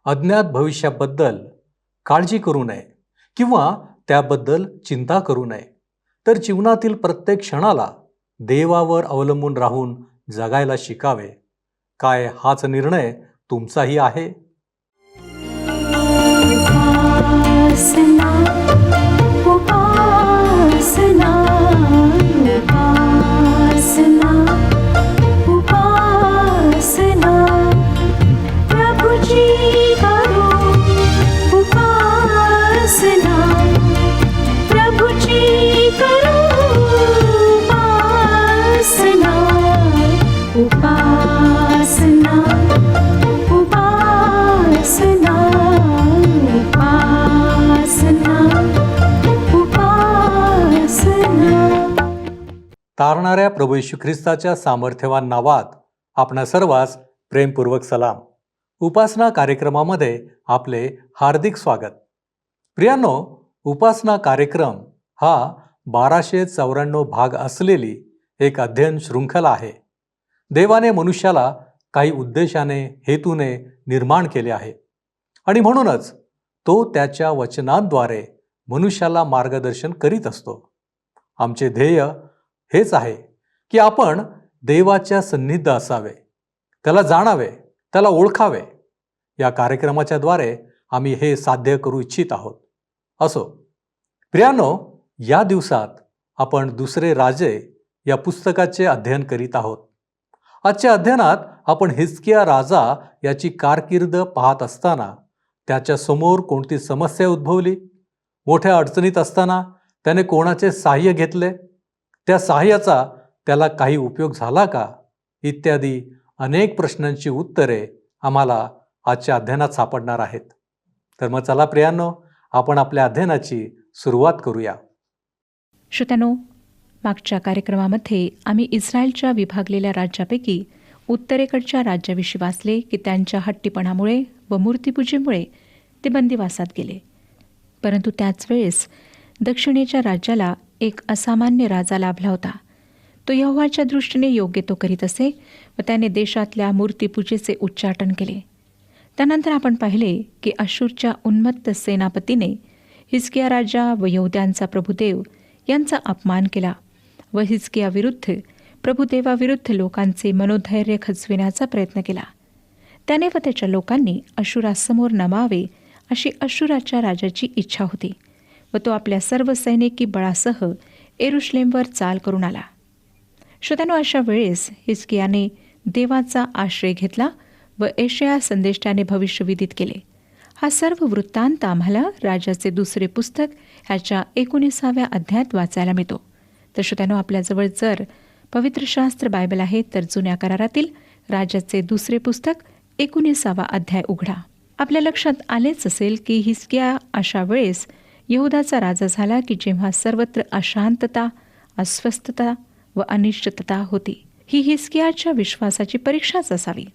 अज्ञात भविष्याबद्दल काळजी करू नये किंवा त्याबद्दल चिंता करू नये, तर जीवनातील प्रत्येक क्षणाला देवावर अवलंबून राहून जगायला शिकावे. काय हाच निर्णय तुमचाही आहे? उपासना उपासना उपासना उपासना प्रभुजी करो उपासना प्रभुजी करो उपासना उपासना उपासना तारणाऱ्या प्रभू येशू ख्रिस्ताच्या सामर्थ्यवान नावात आपणा सर्वांस प्रेमपूर्वक सलाम. उपासना कार्यक्रमामध्ये आपले हार्दिक स्वागत. प्रियांनो, उपासना कार्यक्रम हा 1294 भाग असलेली एक अध्ययन शृंखला आहे. देवाने मनुष्याला काही उद्देशाने, हेतूने निर्माण केले आहे आणि म्हणूनच तो त्याच्या वचनांद्वारे मनुष्याला मार्गदर्शन करीत असतो. आमचे ध्येय हेच आहे की आपण देवाच्या सन्निध असावे, त्याला जाणावे, त्याला ओळखावे. या कार्यक्रमाच्या द्वारे आम्ही हे साध्य करू इच्छित आहोत. असो प्रियांनो, या दिवसात आपण दुसरे राजे या पुस्तकाचे अध्ययन करीत आहोत. आजच्या अध्ययनात आपण हिजकिया राजा याची कारकीर्द पाहत असताना त्याच्या समोर कोणती समस्या उद्भवली, मोठ्या अडचणीत असताना त्याने कोणाचे सहाय्य घेतले, त्या सहाय्याचा त्याला काही उपयोग झाला का, इत्यादी अनेक प्रश्नांची उत्तरे आम्हाला आजच्या अध्ययनात सापडणार आहेत. तर मग चला प्रियांनो, आपण आपल्या अध्ययनाची सुरुवात करूया. श्रोत्यांनो, मागच्या कार्यक्रमामध्ये आम्ही इस्रायलच्या विभागलेल्या राज्यापैकी उत्तरेकडच्या राज्याविषयी वाचले की त्यांच्या हट्टीपणामुळे व मूर्तीपूजेमुळे ते बंदिवासात गेले. परंतु त्याच वेळेस दक्षिणेच्या राज्याला एक असामान्य राजा लाभला होता. तो यहोवाच्या दृष्टीने योग्य तो करीत असे व त्याने देशातल्या मूर्तीपूजेचे उच्चाटन केले. त्यानंतर आपण पाहिले की अशूरच्या उन्मत्त सेनापतीने हिजकिया राजा व यहूद्यांचा प्रभुदेव यांचा अपमान केला व हिजकिया विरुद्ध प्रभुदेवाविरुद्ध लोकांचे मनोधैर्य खचविण्याचा प्रयत्न केला. त्याने व त्याच्या लोकांनी अशुरासमोर नमावे अशी अशुराच्या राजाची इच्छा होती व तो आपल्या सर्व सैनिकी बळासह येरुशलेमवर चाल करून आला. श्रोत्यांनो, अशा वेळेस हिजकियाने देवाचा आश्रय घेतला व यशाया संदेष्टाने भविष्यविदित केले. हा सर्व वृत्तांत आम्हाला राजाचे दुसरे पुस्तक ह्याच्या 19व्या अध्यायात वाचायला मिळतो. तर श्रोत्यांनो, आपल्याजवळ जर पवित्र शास्त्र बायबल आहे तर जुन्या करारातील राजाचे दुसरे पुस्तक 19वा अध्याय उघडा. आपल्या लक्षात आलेच असेल की हिजकिया अशा वेळेस यहूदाचा राजा झाला की जेव्हा सर्वत्र अशांतता, अस्वस्थता व अनिश्चितता होती. ही हिजकियाच्या विश्वासाची परीक्षाच असावी.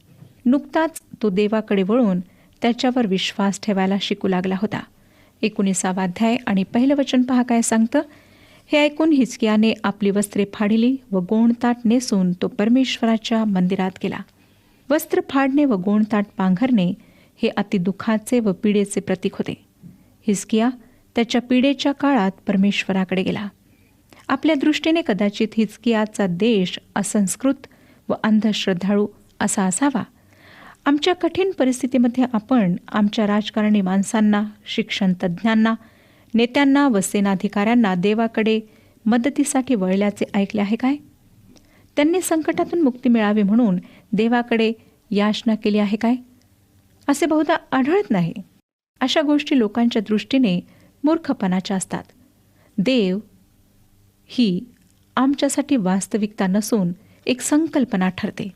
नुकताच तो देवाकडे वळून त्याच्यावर विश्वास ठेवायला शिकू लागला होता. 19वा अध्याय आणि पहिलं वचन पहा काय सांगतं. हे ऐकून हिजकियाने आपली वस्त्रे फाडिली व गोणताट नेसून तो परमेश्वराच्या मंदिरात गेला. वस्त्र फाडणे व गोणताट पांघरणे हे अतिदुःखाचे व पीडेचे प्रतीक होते. हिजकिया त्याच्या पीडेच्या काळात परमेश्वराकडे गेला. आपल्या दृष्टीने कदाचित हिजकियाचा देश असंस्कृत व अंधश्रद्धाळू असा असावा. आमच्या कठीण परिस्थितीमध्ये आपण आमच्या राजकारणी माणसांना, शिक्षण तज्ज्ञांना, नेत्यांना व सेनाधिकाऱ्यांना देवाकडे मदतीसाठी वळल्याचे ऐकले आहे काय? त्यांनी संकटातून मुक्ती मिळावी म्हणून देवाकडे याचना केली आहे काय? असे बहुधा आढळत नाही. अशा गोष्टी लोकांच्या दृष्टीने मूर्खपणाच्या असतात. देव ही आमच्यासाठी वास्तविकता नसून एक संकल्पना ठरते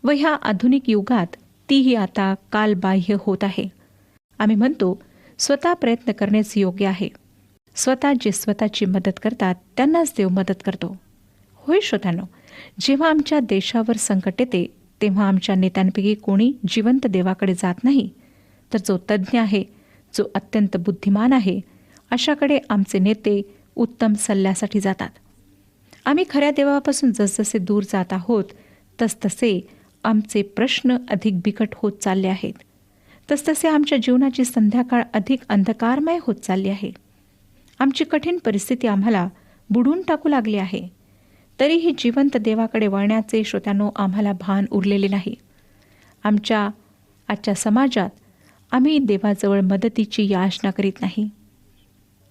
व ह्या आधुनिक युगात तीही आता कालबाह्य होत आहे. आम्ही म्हणतो स्वतः प्रयत्न करणेच योग्य आहे. स्वतः जे स्वतःची मदत करतात त्यांनाच देव मदत करतो. होय श्रोत्यांनो, जेव्हा आमच्या देशावर संकट येते तेव्हा आमच्या नेत्यांपैकी कोणी जिवंत देवाकडे जात नाही, तर जो तज्ज्ञ आहे, जो अत्यंत बुद्धिमान आहे, अशाकडे आमचे नेते उत्तम सल्ल्यासाठी जातात. आम्ही खऱ्या देवापासून जसजसे दूर जात आहोत तसतसे आमचे प्रश्न अधिक बिकट होत चालले आहेत. तसतसे आमच्या जीवनाची संध्याकाळ अधिक अंधकारमय होत चालली आहे. आमची कठीण परिस्थिती आम्हाला बुडून टाकू लागली आहे. तरीही जिवंत देवाकडे वळण्याचे श्रोत्यांनो आम्हाला भान उरलेले नाही. आमच्या आजच्या समाजात आम्ही देवाजवळ मदतीची याचना करीत नाही.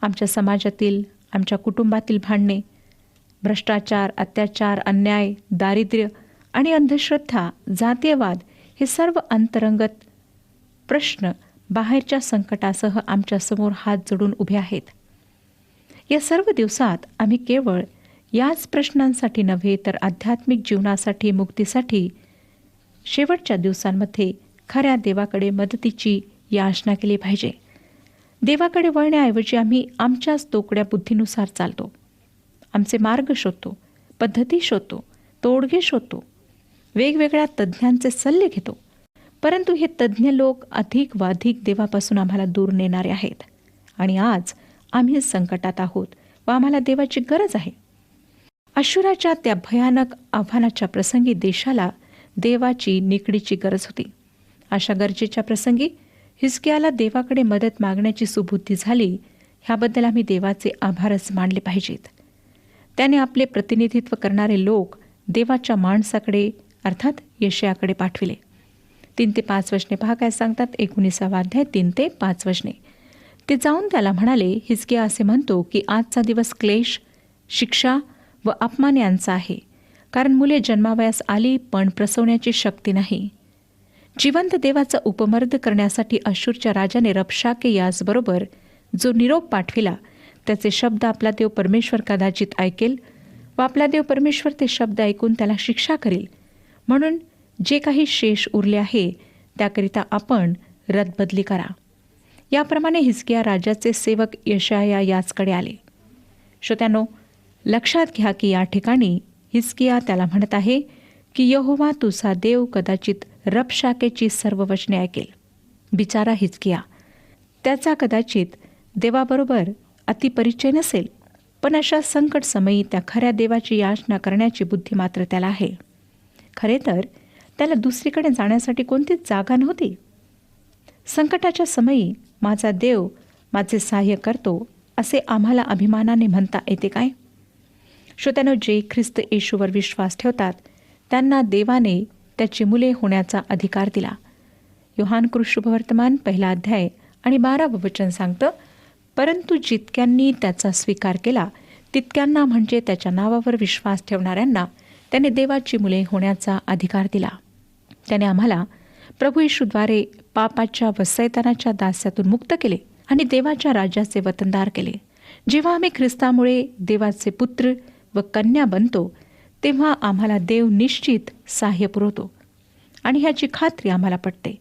आमच्या समाजातील, आमच्या कुटुंबातील भांडणे, भ्रष्टाचार, अत्याचार, अन्याय, दारिद्र्य आणि अंधश्रद्धा, जातीयवाद हे सर्व अंतरंगत प्रश्न बाहेरच्या संकटासह आमच्यासमोर हात जोडून उभे आहेत. या सर्व दिवसात आम्ही केवळ याच प्रश्नांसाठी नव्हे तर आध्यात्मिक जीवनासाठी, मुक्तीसाठी शेवटच्या दिवसांमध्ये खऱ्या देवाकडे मदतीची याचना केली पाहिजे. देवाकडे वळण्याऐवजी आम्ही आमच्याच तोकड्या बुद्धीनुसार चालतो. आमचे मार्ग शोधतो, पद्धती शोधतो, तोडगे शोधतो, वेगवेगळ्या तज्ज्ञांचे सल्ले घेतो. परंतु हे तज्ज्ञ लोक अधिक व अधिक देवापासून आम्हाला दूर नेणारे आहेत. आणि आज आम्ही संकटात आहोत व आम्हाला देवाची गरज आहे. अशुराच्या त्या भयानक आव्हानाच्या प्रसंगी देशाला देवाची निकडीची गरज होती. अशा गरजेच्या प्रसंगी हिजकियाला देवाकडे मदत मागण्याची सुबुद्धी झाली. ह्याबद्दल आम्ही देवाचे आभारच मानले पाहिजेत. त्याने आपले प्रतिनिधित्व करणारे लोक देवाच्या माणसाकडे अर्थात यशायाकडे पाठविले. 3 ते 5 वचने पहा काय सांगतात. 19 अध्याय 3 ते 5 वचने. ते जाऊन त्याला म्हणाले, हिजकिया असे म्हणतो की आजचा दिवस क्लेश, शिक्षा व अपमान यांचा आहे. कारण मुले जन्मावयास आली पण प्रसवण्याची शक्ती नाही. जिवंत देवाचा उपमर्द करण्यासाठी अशूरच्या राजाने रबशाके याचबरोबर जो निरोप पाठविला त्याचे शब्द आपला देव परमेश्वर कदाचित ऐकेल व आपला देव परमेश्वर ते शब्द ऐकून त्याला शिक्षा करेल. म्हणून जे काही शेष उरले आहे त्याकरिता आपण रदबदली करा. याप्रमाणे हिजकिया राजाचे सेवक यशाया याचकडे आले. श्रोत्यांनो, लक्षात घ्या की या ठिकाणी हिजकिया त्याला म्हणत आहे की यहोवा तुझा देव कदाचित रबशाकेची सर्व वचने ऐकेल. बिचारा हिजकिया, त्याचा कदाचित देवाबरोबर अतिपरिचय नसेल, पण अशा संकट समयी त्या खऱ्या देवाची याचना करण्याची बुद्धी मात्र त्याला आहे. खरे तर त्याला दुसरीकडे जाण्यासाठी कोणतीच जागा नव्हती. संकटाच्या समयी माझा देव माझे सहाय्य करतो असे आम्हाला अभिमानाने म्हणता येते काय? श्रोत्यानो, जे ख्रिस्त येशूवर विश्वास ठेवतात त्यांना देवाने त्याची मुले होण्याचा अधिकार दिला. योहान शुभवर्तमान 1 अध्याय आणि 12 वचन सांगतं, परंतु जितक्यांनी त्याचा स्वीकार केला तितक्यांना म्हणजे त्याच्या नावावर विश्वास ठेवणाऱ्यांना त्याने देवाची मुले होण्याचा अधिकार दिला. त्याने आम्हाला प्रभू येशूद्वारे पापाच्या व सैतानाच्या दास्यातून मुक्त केले आणि देवाच्या राज्याचे वतनदार केले. जेव्हा आम्ही ख्रिस्तामुळे देवाचे पुत्र व कन्या बनतो तेव्हा आम्हाला देव निश्चित सहाय्य पुरवतो आणि ह्याची खात्री आम्हाला पटते.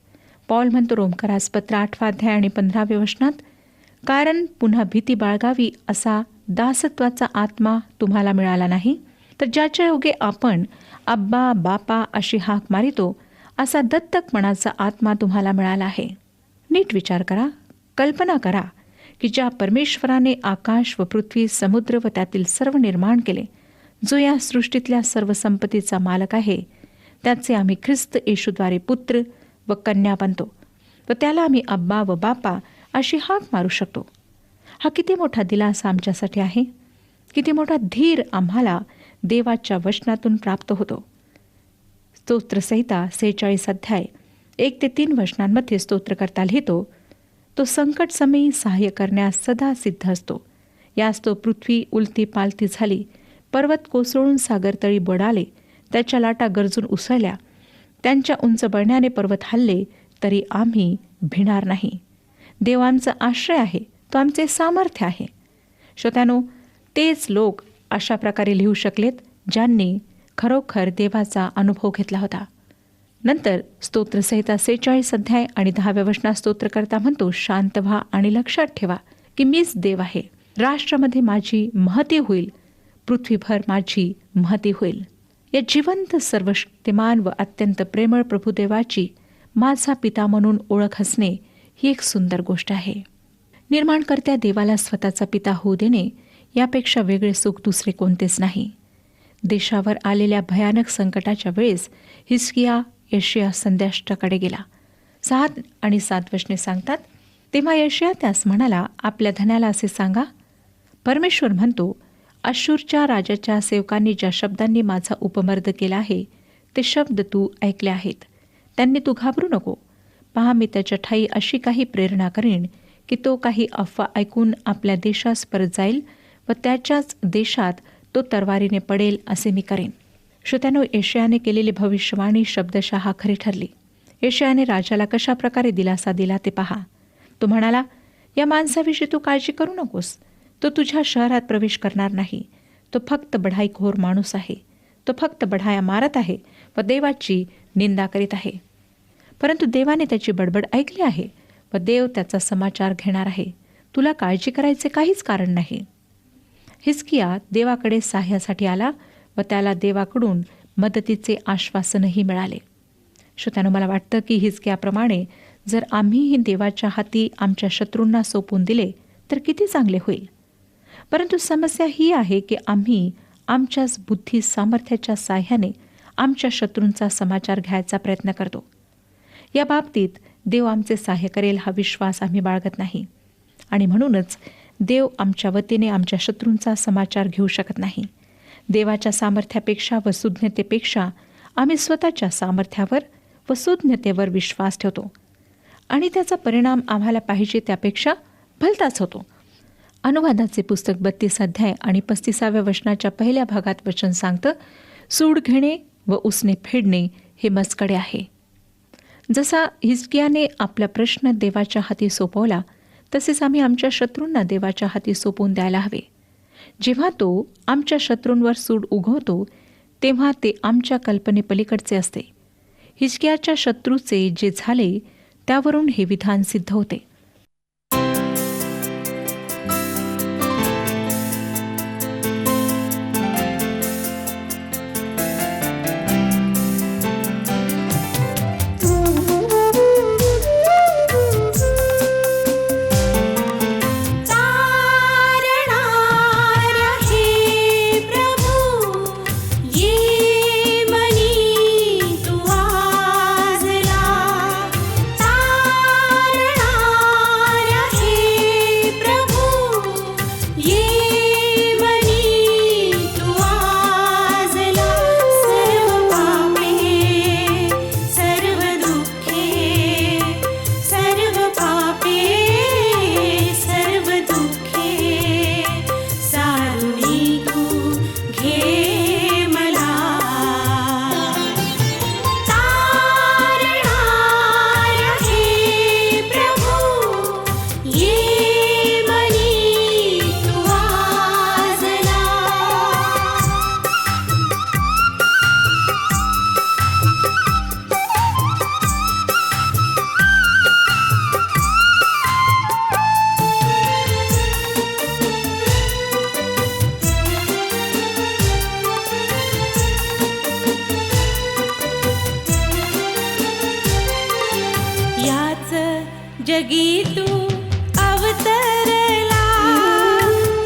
पॉल म्हणतो रोमकरास पत्र 8 अध्याय आणि 15 वचनात, कारण पुन्हा भीती बाळगावी असा दासत्वाचा आत्मा तुम्हाला मिळाला नाही, तर ज्याच्या योगे आपण अब्बा बापा अशी हाक मारितो असा दत्तकपणाचा आत्मा तुम्हाला मिळाला आहे. नीट विचार करा, कल्पना करा की ज्या परमेश्वराने आकाश व पृथ्वी, समुद्र व त्यातील सर्व निर्माण केले, जो या सृष्टीतल्या सर्व संपत्तीचा मालक आहे, त्याचे आम्ही ख्रिस्त येशूद्वारे पुत्र व कन्या बनतो व त्याला आम्ही अब्बा व बापा अशी हाक मारू शकतो. हा किती मोठा दिलासा आमच्यासाठी आहे. किती मोठा धीर आम्हाला देवाच्या वचनातून प्राप्त होतो. स्तोत्रसंहिता 46 अध्याय 1 ते 3 वचनांमध्ये स्तोत्रकर्ता लिहितो, तो संकट समयी सहाय्य करण्यास सदा सिद्ध असतो. यास तो पृथ्वी उलती पालती झाली, पर्वत कोसळून सागरतळी बुडाले, त्याच्या लाटा गरजून उसळल्या, त्यांच्या उंच बळण्याने पर्वत हल्ले, तरी आम्ही भिणार नाही. देव आमचा आश्रय आहे, तो आमचे सामर्थ्य आहे. श्रोत्यानो, तेच लोक अशा प्रकारे लिहू शकलेत ज्यांनी खरोखर देवाचा अनुभव घेतला होता. नंतर स्तोत्रसंहिता 46 अध्याय आणि 10 वचनात स्तोत्रकर्ता म्हणतो, शांत व्हा आणि लक्षात ठेवा की मीच देव आहे. राष्ट्रामध्ये माझी महती होईल, पृथ्वीभर माझी महती होईल. या जिवंत, सर्वशक्तिमान व अत्यंत प्रेमळ प्रभुदेवाची माझा पिता म्हणून ओळख असणे ही एक सुंदर गोष्ट आहे. निर्माणकर्त्या देवाला स्वतःचा पिता होऊ देणे यापेक्षा वेगळे सुख दुसरे कोणतेच नाही. देशावर आलेल्या भयानक संकटाच्या वेळेस हिजकिया यशाया संदेष्टाकडे गेला. 6 आणि 7 वचने सांगतात, तेव्हा यशाया त्यास म्हणाला, आपल्या धन्याला असे सांगा, परमेश्वर म्हणतो, अश्शूरच्या राजाच्या सेवकांनी ज्या शब्दांनी माझा उपमर्द केला आहे ते शब्द तू ऐकले आहेत. त्यांनी तू घाबरू नको. पहा, मी त्याच्या ठायी अशी काही प्रेरणा करीन की तो काही अफवा ऐकून आपल्या देशास परत जाईल व त्याच्याच देशात तो तरवारीने पडेल असे मी करेन. श्रोत्यानो, यशायाने केलेली भविष्यवाणी शब्दशः खरी ठरली. यशायाने राजाला कशा प्रकारे दिलासा दिला ते पहा. तो म्हणाला, या माणसाविषयी तू काळजी करू नकोस. तो तुझ्या शहरात प्रवेश करणार नाही. तो फक्त बढाईखोर माणूस आहे. तो फक्त बढाया मारत आहे व देवाची निंदा करीत आहे. परंतु देवाने त्याची बडबड ऐकली आहे व देव त्याचा समाचार घेणार आहे. तुला काळजी करायचे काहीच कारण नाही. हिजकिया देवाकडे सहाय्यासाठी आला व त्याला देवाकडून मदतीचे आश्वासनही मिळाले. श्रोत्यानो, मला वाटतं की हिजकियाप्रमाणे जर आम्हीही देवाच्या हाती आमच्या शत्रूंना सोपवून दिले तर किती चांगले होईल. परंतु समस्या ही आहे की आम्ही आमच्याच बुद्धी सामर्थ्याच्या साह्याने आमच्या शत्रूंचा समाचार घ्यायचा प्रयत्न करतो. या बाबतीत देव आमचे सहाय्य करेल हा विश्वास आम्ही बाळगत नाही आणि म्हणूनच देव आमच्या वतीने आमच्या शत्रूंचा समाचार घेऊ शकत नाही. देवाच्या सामर्थ्यापेक्षा व सुज्ञतेपेक्षा आम्ही स्वतःच्या सामर्थ्यावर व सुज्ञतेवर विश्वास ठेवतो आणि त्याचा परिणाम आम्हाला पाहिजे त्यापेक्षा भलताच होतो. अनुवादाचे पुस्तक 32 अध्याय आणि 35व्या वचनाच्या पहिल्या भागात वचन सांगतं, सूड घेणे व उसने फेडणे हे मजकडे आहे. जसा हिजकियाने आपला प्रश्न देवाच्या हाती सोपवला तसेच आम्ही आमच्या शत्रूंना देवाच्या हाती सोपवून द्यायला हवे. जेव्हा तो आमच्या शत्रूंवर सूड उगवतो तेव्हा ते आमच्या कल्पनेपलीकडचे असते. हिजकियाच्या शत्रूचे जे झाले त्यावरून हे विधान सिद्ध होते. जगी तू अवतरला,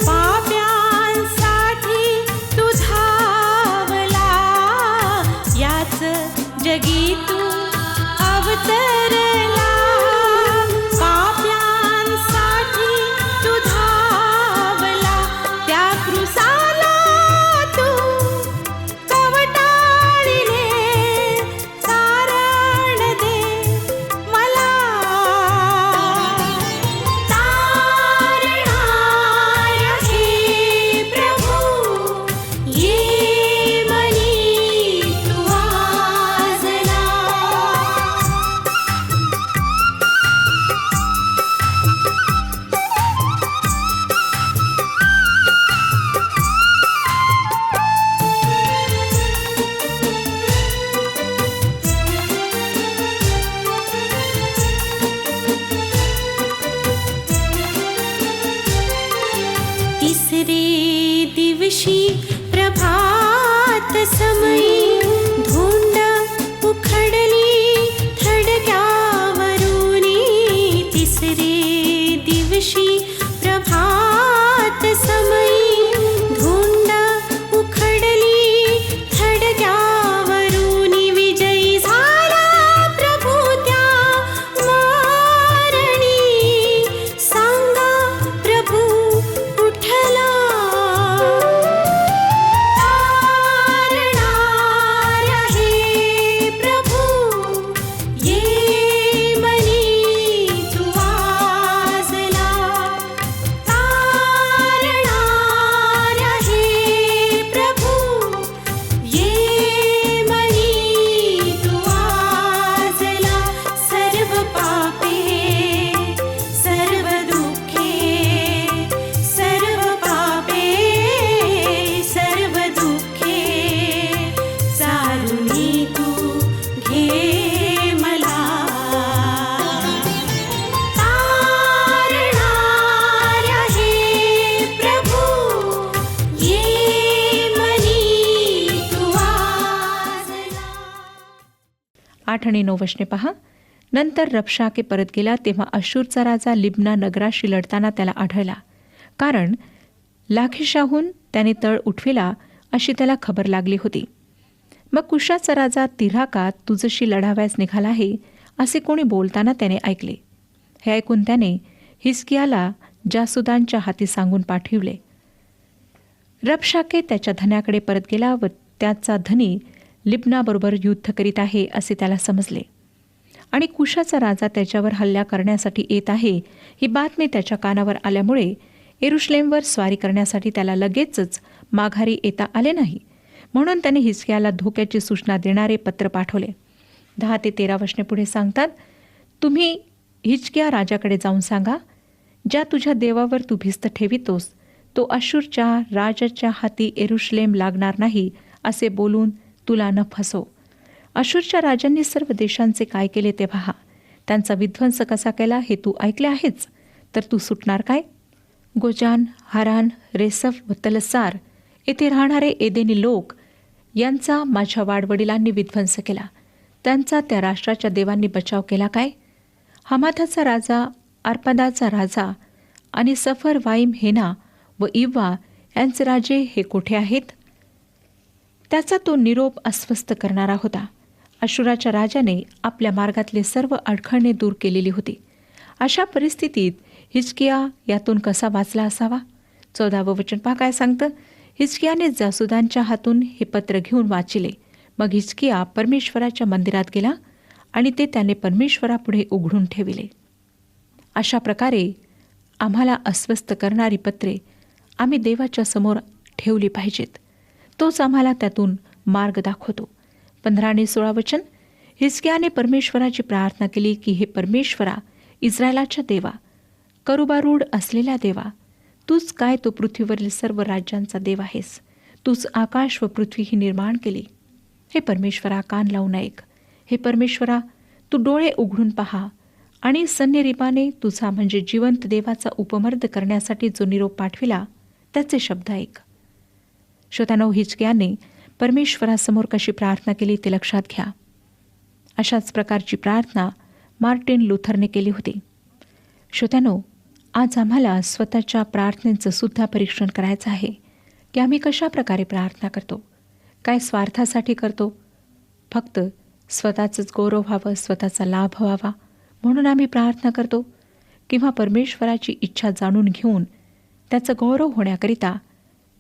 पाप्यांसाठी तू धावला. याच जगी तू अवतरला, पाप्यांसाठी तू धावला. त्या क्रूसाला तू कवटाळीने तारण दे मला. तारणाऱ्या हे प्रभू, ये मनी तू आजला. तिसरे दिवशी प्रभात समयी धुंड उखडली थडग्यावरुनी. तिसरे दिवशी प्रभात समयी धुंड उखडली थडग्यावरुनी. विजयी झाला प्रभू त्या 8 आणि 9 वचने पहा. नंतर रबशाके परत गेला तेव्हा अशूरचा राजा लिब्ना नगराशी लढताना त्याला आढळला, कारण लाखिशाहून त्याने तळ उठविला अशी त्याला खबर लागली होती. मग कुशाचा राजा तिर्हाका तुझशी लढावयास निघाला आहे असे कोणी बोलताना त्याने ऐकले. हे ऐकून त्याने हिजकियाला जासुदांच्या हाती सांगून पाठविले. रबशाके त्याच्या धन्याकडे परत गेला व त्याचा धनी लिब्नाबरोबर युद्ध करीत आहे असे त्याला समजले आणि कुशाचा राजा त्याच्यावर हल्ला करण्यासाठी येत आहे ही बातमी त्याच्या कानावर आल्यामुळे येरुशलेमवर स्वारी करण्यासाठी त्याला लगेचच माघारी येता आले नाही. म्हणून त्याने हिजकियाला धोक्याची सूचना देणारे पत्र पाठवले. 10 ते 13 वचने पुढे सांगतात, तुम्ही हिजकिया राजाकडे जाऊन सांगा, ज्या तुझ्या देवावर तू भिस्त ठेवितोस तो अशूरच्या राजाच्या हाती येरुशलेम लागणार नाही असे बोलून तुला न फसो. अशूरच्या राजांनी सर्व देशांचे काय केले ते पहा. त्यांचा विध्वंस कसा केला हे तू ऐकले आहेच, तर तू सुटणार काय? गोजान, हारान, रेसफ व तलसार येथे राहणारे एदेनी लोक यांचा माझ्या वाडवडिलांनी विध्वंस केला. त्यांचा त्या राष्ट्राच्या देवांनी बचाव केला काय? हमाथाचा राजा, अर्पादाचा राजा आणि सफर वाईम हेना व इव्वा यांचे राजे हे कोठे आहेत? त्याचा तो निरोप अस्वस्थ करणारा होता. अशुराच्या राजाने आपल्या मार्गातले सर्व अडखळणे दूर केलेली होती. अशा परिस्थितीत हिजकिया यातून कसा वाचला असावा? 14वं वचन पहा काय सांगतं. हिजकियाने जासुदांच्या हातून हे पत्र घेऊन वाचिले. मग हिजकिया परमेश्वराच्या मंदिरात गेला आणि ते त्याने परमेश्वरापुढे उघडून ठेविले. अशा प्रकारे आम्हाला अस्वस्थ करणारी पत्रे आम्ही देवाच्या समोर ठेवली पाहिजेत. तोच आम्हाला त्यातून मार्ग दाखवतो. 15 आणि 16 वचन. हिजकियाने परमेश्वराची प्रार्थना केली की हे परमेश्वरा, इस्रायलाच्या देवा, करुबारूढ असलेल्या देवा, तूच काय तो पृथ्वीवरील सर्व राज्यांचा देव आहेस. तूच आकाश व पृथ्वी ही निर्माण केली. हे परमेश्वरा, कान लावून ऐक. हे परमेश्वरा, तू डोळे उघडून पहा आणि सन्यरीपाने तुझा म्हणजे जिवंत देवाचा उपमर्द करण्यासाठी जो निरोप पाठविला त्याचे शब्द ऐक. श्रोत्यानो, हिजकियाने परमेश्वरासमोर कशी प्रार्थना केली ते लक्षात घ्या. अशाच प्रकारची प्रार्थना मार्टिन लुथरने केली होती. श्रोत्यानो, आज आम्हाला स्वतःच्या प्रार्थनेचं सुद्धा परीक्षण करायचं आहे की आम्ही कशा प्रकारे प्रार्थना करतो. काय स्वार्थासाठी करतो? फक्त स्वतःचंच गौरव व्हावं, स्वतःचा लाभ व्हावा म्हणून आम्ही प्रार्थना करतो, किंवा परमेश्वराची इच्छा जाणून घेऊन त्याचं गौरव होण्याकरिता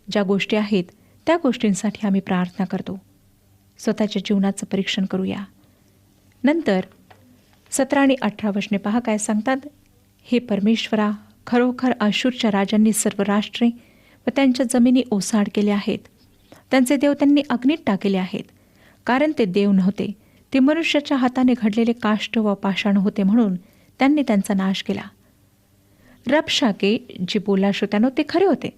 ज्या गोष्टी आहेत त्या गोष्टींसाठी आम्ही प्रार्थना करतो. स्वतःच्या जीवनाचं परीक्षण करूया. नंतर 17 आणि 18 वचने पहा काय सांगतात. हे परमेश्वरा, खरोखर अशूरच्या राजांनी सर्व राष्ट्रे व त्यांच्या जमिनी ओसाड केल्या आहेत. त्यांचे देव त्यांनी अग्नीत टाकले आहेत, कारण ते देव नव्हते, ते मनुष्याच्या हाताने घडलेले काष्ट व पाषाण होते म्हणून त्यांनी त्यांचा नाश केला. रबशाके जे बोलला श्रोत्यानो ते खरे होते.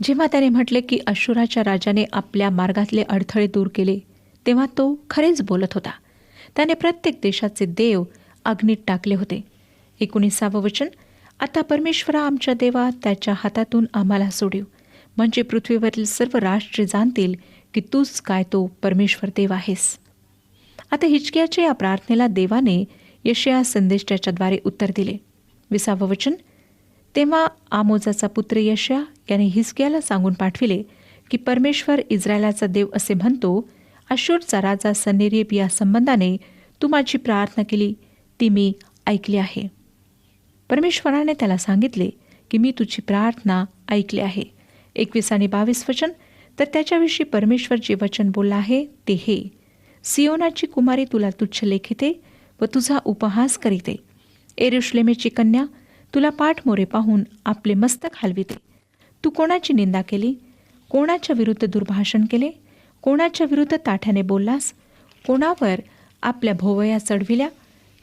जेव्हा त्याने म्हटले की अशुराच्या राजाने आपल्या मार्गातले अडथळे दूर केले, तेव्हा तो खरेच बोलत होता. त्याने प्रत्येक देशाचे देव अग्नीत टाकले होते. 19वं वचन. आता परमेश्वरा आमच्या देवा, त्याच्या हातातून आम्हाला सोडीव, म्हणजे पृथ्वीवरील सर्व राष्ट्रे जाणतील की तूच काय तो परमेश्वर देव आहेस. आता हिजकियाच्या या प्रार्थनेला देवाने यशाया संदेष्टाच्याद्वारे उत्तर दिले. 20वं वचन. तेव्हा आमोजाचा पुत्र यशाया याने हिजकियाला सांगून पाठविले की परमेश्वर इस्रायलाचा देव असे म्हणतो, अशूरचा राजा सन्हेरीब या संबंधाने तू माझी प्रार्थना केली ती मी ऐकली आहे. परमेश्वराने त्याला सांगितले की मी तुझी प्रार्थना ऐकली आहे. 21 आणि 22 वचन. तर त्याच्याविषयी परमेश्वर जे वचन बोलला आहे ते हे. सियोनाची कुमारी तुला तुच्छ लेखिते व तुझा उपहास करीते. येरुशलेमेची कन्या तुला पाठमोरे पाहून आपले मस्तक हलविते. तू कोणाची निंदा केली? कोणाच्या विरुद्ध दुर्भाषण केले? कोणाच्या विरुद्ध ताठ्याने बोललास? कोणावर आपल्या भोवया चढविल्या?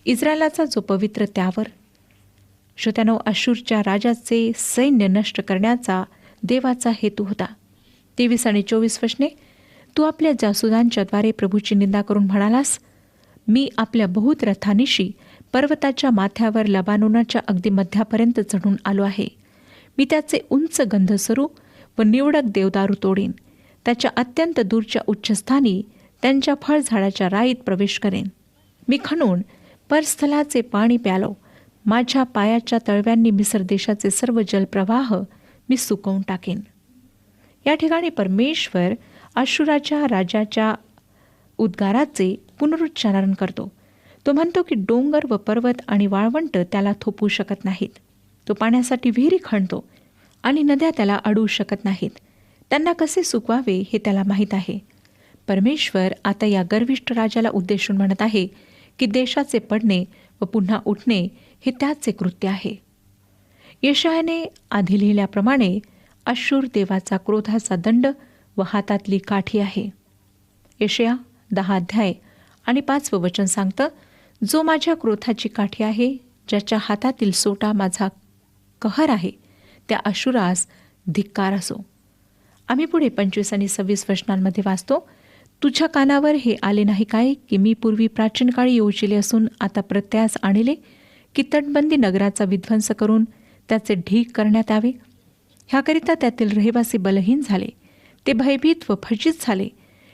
इस्रायलाचा जो पवित्र त्यावर. श्रोत्यानो, अशूरच्या राजाचे सैन्य नष्ट करण्याचा देवाचा हेतू होता. 23 आणि 24 वचने. तू आपल्या जासुदांच्याद्वारे प्रभूची निंदा करून म्हणालास, मी आपल्या बहुत रथानिशी पर्वताच्या माथ्यावर लबानोनाच्या अगदी मध्यापर्यंत चढून आलो आहे. मी त्याचे उंच गंधसरू व निवडक देवदारू तोडीन. त्याच्या अत्यंत दूरच्या उच्चस्थानी त्यांच्या फळझाडाच्या राईत प्रवेश करेन. मी खणून परस्थलाचे पाणी प्यालो. माझ्या पायाच्या तळव्यांनी मिस्र देशाचे सर्व जलप्रवाह मी सुकवून टाकेन. या ठिकाणी परमेश्वर अश्शूराच्या राजाच्या उद्गाराचे पुनरुच्चारण करतो. तो म्हणतो की डोंगर व पर्वत आणि वाळवंट त्याला थोपवू शकत नाहीत. तो पाण्यासाठी विहिरी खणतो आणि नद्या त्याला अडवू शकत नाहीत. त्यांना कसे सुकवावे हे त्याला माहीत आहे. परमेश्वर आता या गर्विष्ठ राजाला उद्देशून म्हणत आहे की देशाचे पडणे व पुन्हा उठणे हे त्याचे कृत्य आहे. यशायाने आधी लिहिल्याप्रमाणे अश्शूर देवाचा क्रोधाचा दंड व हातातली काठी आहे. यशया 10 अध्याय आणि 5 वचन सांगतं, जो माझ्या क्रोधाची काठी आहे, ज्याच्या हातातील सोटा माझा कहर आहे, त्या अश्शूरास धिक्कार असो. आम्ही पुढे 25 आणि 26 वचनांमध्ये वाचतो, तुझ्या कानावर हे आले नाही काय की मी पूर्वी प्राचीन काळी योजिले असून आता प्रत्यास आणले की तटबंदी नगराचा विध्वंस करून त्याचे ढीग करण्यात यावे. ह्याकरिता त्यातील रहिवासी बलहीन झाले, ते भयभीत व फजित झाले.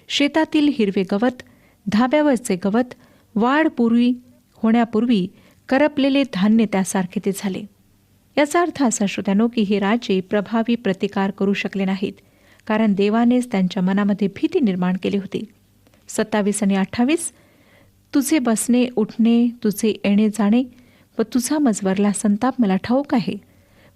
शेतातील हिरवे गवत, धाब्यावरचे गवत, वाढ होण्यापूर्वी करपलेले धान्य त्यासारखे ते झाले. याचा अर्थ असा श्रोत्यानो की हे राजे प्रभावी प्रतिकार करू शकले नाहीत, कारण देवानेच त्यांच्या मनामध्ये भीती निर्माण केली होती. 27 आणि 28, तुझे बसणे उठणे, तुझे येणे जाणे व तुझा मजवरला संताप मला ठाऊक आहे.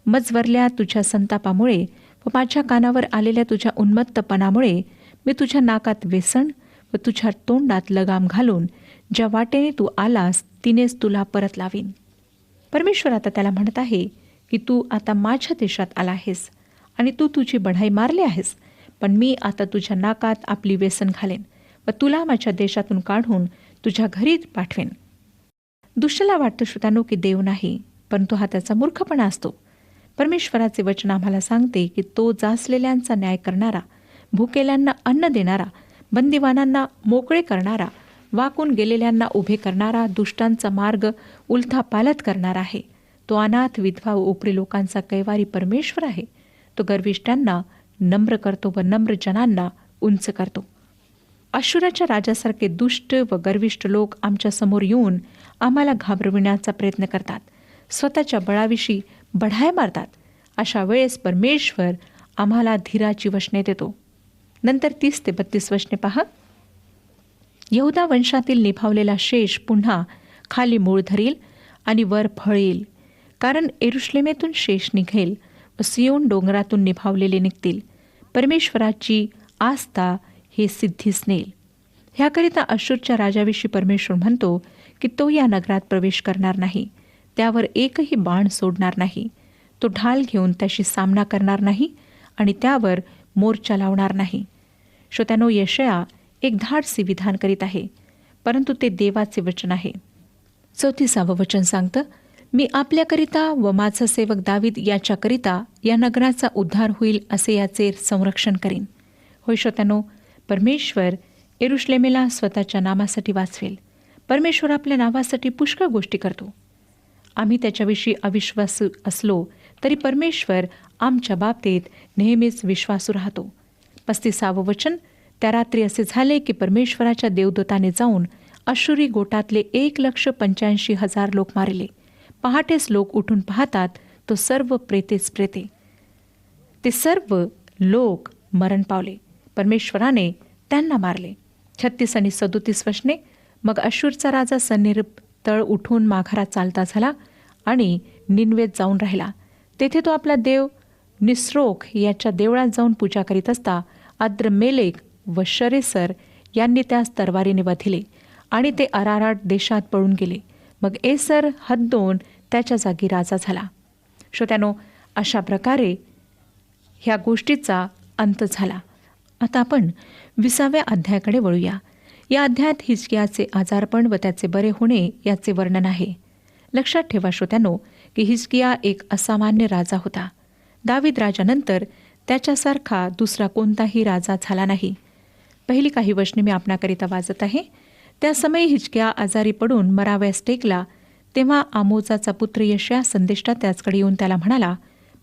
मजवरल्या तुझ्या संतापामुळे व माझ्या कानावर आलेल्या तुझ्या उन्मत्तपणामुळे मी तुझ्या नाकात वेसण व तुझ्या तोंडात लगाम घालून ज्या वाटेने तू आलास तिनेच तुला परत लावीन. परमेश्वर आता त्याला म्हणत आहे की तू आता माझ्या देशात आला आहेस आणि तू तुझी बढाई मारली आहेस, पण मी आता तुझ्या नाकात आपली व्यसन घालेन व तुला माझ्या देशातून काढून तुझ्या घरी पाठवेन. दुष्टाला वाटतं श्रोत्यानो की देव नाही, परंतु हा त्याचा मूर्खपणा असतो. परमेश्वराचे वचन आम्हाला सांगते की तो जाचलेल्यांचा न्याय करणारा, भुकेल्यांना अन्न देणारा, बंदिवानांना मोकळे करणारा, वाकून गेलेल्यांना उभे करणारा, दुष्टांचा मार्ग उलथा पालत करणारा आहे. तो अनाथ, विधवा व उपरी लोकांचा कैवारी परमेश्वर आहे. तो गर्विष्ठांना नम्र करतो व नम्र जनांना उंच करतो. अश्शूराच्या राजासारखे दुष्ट व गर्विष्ठ लोक आमच्या समोर येऊन आम्हाला घाबरविण्याचा प्रयत्न करतात, स्वतःच्या बळाविषयी बढाया मारतात. अशा वेळेस परमेश्वर आम्हाला धीराची वचने देतो. नंतर 30 ते 32 वचने पहा. यहुदा वंशातील निभावलेला शेष पुन्हा खाली मूळ धरील आणि वर फळ येईल, कारण यरुश्लेमेतून शेष निघेल व सियोन डोंगरातून निभावलेले निघतील. परमेश्वराची आस्था हे सिद्धीस नेल. ह्याकरिता अश्शूरच्या राजाविषयी परमेश्वर म्हणतो की तो या नगरात प्रवेश करणार नाही, त्यावर एकही बाण सोडणार नाही, तो ढाल घेऊन त्याशी सामना करणार नाही आणि त्यावर मोर्चा लावणार नाही. श्रोत्यानो, यशया एक धाडसी विधान करीत आहे, परंतु ते देवाचे वचन आहे. 34 वचन सांगतं, मी आपल्याकरिता व माझा सेवक दावीद याच्याकरिता या नगराचा उद्धार होईल असे याचे संरक्षण करीन. होय श्रोत्यानो, परमेश्वर यरुश्लेमेला स्वतःच्या नामासाठी वाचवेल. परमेश्वर आपल्या नावासाठी पुष्कळ गोष्टी करतो. आम्ही त्याच्याविषयी अविश्वासू असलो तरी परमेश्वर आमच्या बाबतीत नेहमीच विश्वासू राहतो. 35 वचन, त्या रात्री असे झाले की परमेश्वराच्या देवदूताने जाऊन अश्शूरी गोटातले 1,85,000 लोक मारले. पहाटेच लोक उठून पाहतात तो सर्व प्रेतेच प्रेते. ते सर्व लोक मरण पावले. परमेश्वराने त्यांना मारले. 36 आणि 37 वचने, मग अश्शूरचा राजा सन्निर्भ तळ उठून माघारा चालता झाला आणि निनवेत जाऊन राहिला. तेथे तो आपला देव निस्रोख याच्या देवळात जाऊन पूजा करीत असता अद्रमेलेक व शरेसर यांनी त्यास तरवारीने वधिले आणि ते अराराट देशात पळून गेले. मग एसर हद्दोन त्याच्या जागी राजा झाला. श्रोत्यानो, अशा प्रकारे ह्या गोष्टीचा अंत झाला. आता आपण 20व्या अध्यायाकडे वळूया. या अध्यायात हिजकियाचे आजारपण व त्याचे बरे होणे याचे वर्णन आहे. लक्षात ठेवा श्रोत्यानो की हिजकिया एक असामान्य राजा होता. दावीद राजानंतर त्याच्यासारखा दुसरा कोणताही राजा झाला नाही. पहिली काही वचने मी आपणाकरिता वाचत आहे. त्या समयी हिजकिया आजारी पडून मराव्यास टेकला, तेव्हा आमोजाचा पुत्र यशया संदेष्टा त्याचकडे येऊन त्याला म्हणाला,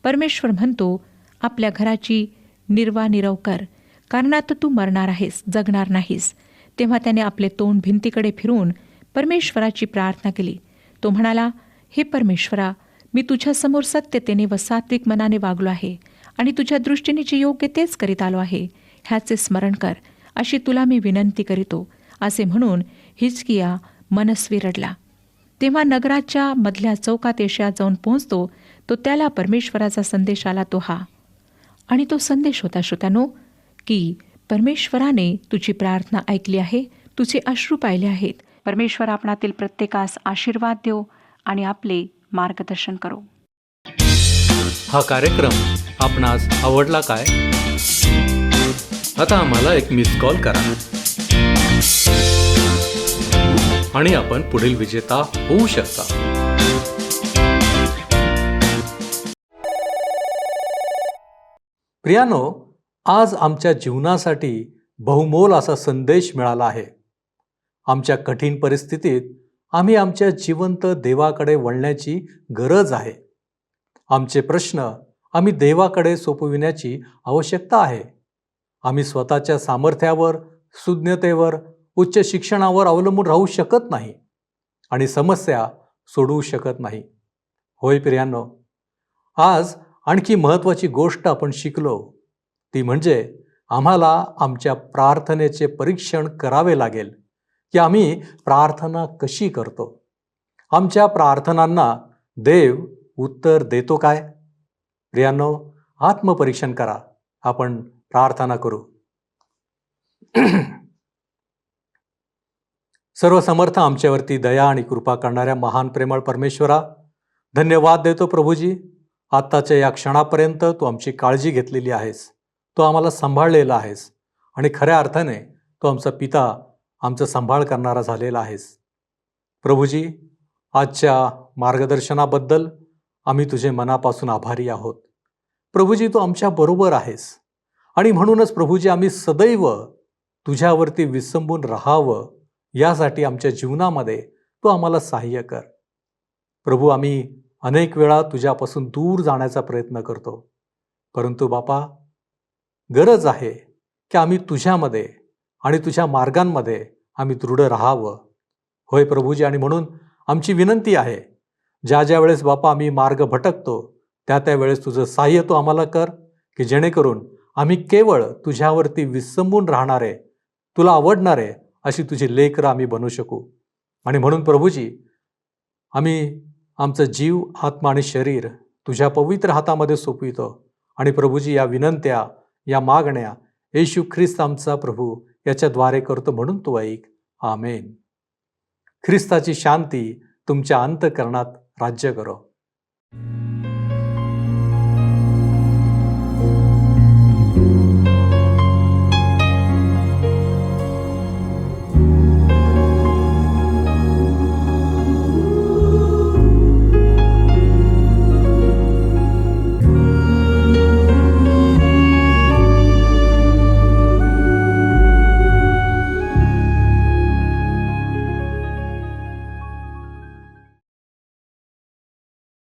परमेश्वर म्हणतो, आपल्या घराची निर्वानिरव कर, कारण आता तू मरणार आहेस, जगणार नाहीस. तेव्हा त्याने आपले तोंड भिंतीकडे फिरून परमेश्वराची प्रार्थना केली. तो म्हणाला, हे परमेश्वरा, मी तुझ्यासमोर सत्यतेने व सात्विक मनाने वागलो आहे आणि तुझ्या दृष्टीने जे योग्य तेच करीत आलो आहे, ह्याचे स्मरण कर, अशी तुला मी विनंती करीतो. असे म्हणून हिजकिया मनस्वी रडला. तेव्हा नगराच्या मधल्या चौकात यशाया जाऊन पोहोचतो. तो त्याला परमेश्वराचा संदेश आला तो हा. आणि तो संदेश होता श्रोत्यानो, की परमेश्वराने तुझी प्रार्थना ऐकली आहे, तुझे अश्रू पाहिले आहेत. परमेश्वर आपणातील प्रत्येकास आशीर्वाद देव आणि आपले मार्गदर्शन करो. हा कार्यक्रम आपणास आवडला काय? आता आम्हाला एक मिस कॉल करा आणि आपण पुढील विजेता होऊ शकता. प्रियानो, आज आमच्या जीवनासाठी बहुमोल असा संदेश मिळाला आहे. आमच्या कठीण परिस्थितीत आम्ही आमच्या जिवंत देवाकडे वळण्याची गरज आहे. आमचे प्रश्न आम्ही देवाकडे सोपविण्याची आवश्यकता आहे. आम्ही स्वतःच्या सामर्थ्यावर, सुज्ञतेवर, उच्च शिक्षणावर अवलंबून राहू शकत नाही आणि समस्या सोडवू शकत नाही. होय प्रियांनो, आज आणखी महत्त्वाची गोष्ट आपण शिकलो ती म्हणजे आम्हाला आमच्या प्रार्थनेचे परीक्षण करावे लागेल की आम्ही प्रार्थना कशी करतो. आमच्या प्रार्थनांना देव उत्तर देतो काय? प्रियांनो, आत्मपरीक्षण करा. आपण प्रार्थना करू. सर्वसमर्थ आमच्यावरती दया आणि कृपा करणाऱ्या महान प्रेमळ परमेश्वरा, धन्यवाद देतो प्रभूजी. आत्ताच्या या क्षणापर्यंत तू आमची काळजी घेतलेली आहेस, तू आम्हाला सांभाळलेला आहेस आणि खऱ्या अर्थाने तू आमचा पिता, आमचा सांभाळ करणारा झालेला आहेस. प्रभूजी, आजच्या मार्गदर्शनाबद्दल आम्ही तुझे मनापासून आभारी आहोत. प्रभूजी, तू आमच्या बरोबर आहेस आणि म्हणूनच प्रभूजी आम्ही सदैव तुझ्यावरती विसंबून राहावं यासाठी आमच्या जीवनामध्ये तू आम्हाला सहाय्य कर. प्रभू, आम्ही अनेक वेळा तुझ्यापासून दूर जाण्याचा प्रयत्न करतो, परंतु बापा, गरज आहे की आम्ही तुझ्यामध्ये आणि तुझ्या मार्गांमध्ये आम्ही दृढ राहावं. होय प्रभूजी, आणि म्हणून आमची विनंती आहे, ज्या ज्या वेळेस बापा आम्ही मार्ग भटकतो त्या त्या वेळेस तुझं सहाय्य तू आम्हाला कर, की जेणेकरून आम्ही केवळ तुझ्यावरती विसंबून राहणारे, तुला आवडणारे अशी तुझी लेकरं आम्ही बनू शकू. आणि म्हणून प्रभूजी, आम्ही आमचं जीव, आत्मा आणि शरीर तुझ्या पवित्र हातामध्ये सोपवितो. आणि प्रभूजी, या विनंत्या, या मागण्या येशू ख्रिस्त आमचा प्रभू याच्याद्वारे करतो म्हणून तू ऐक. आमेन. ख्रिस्ताची शांती तुमच्या अंतःकरणात राज्य करो.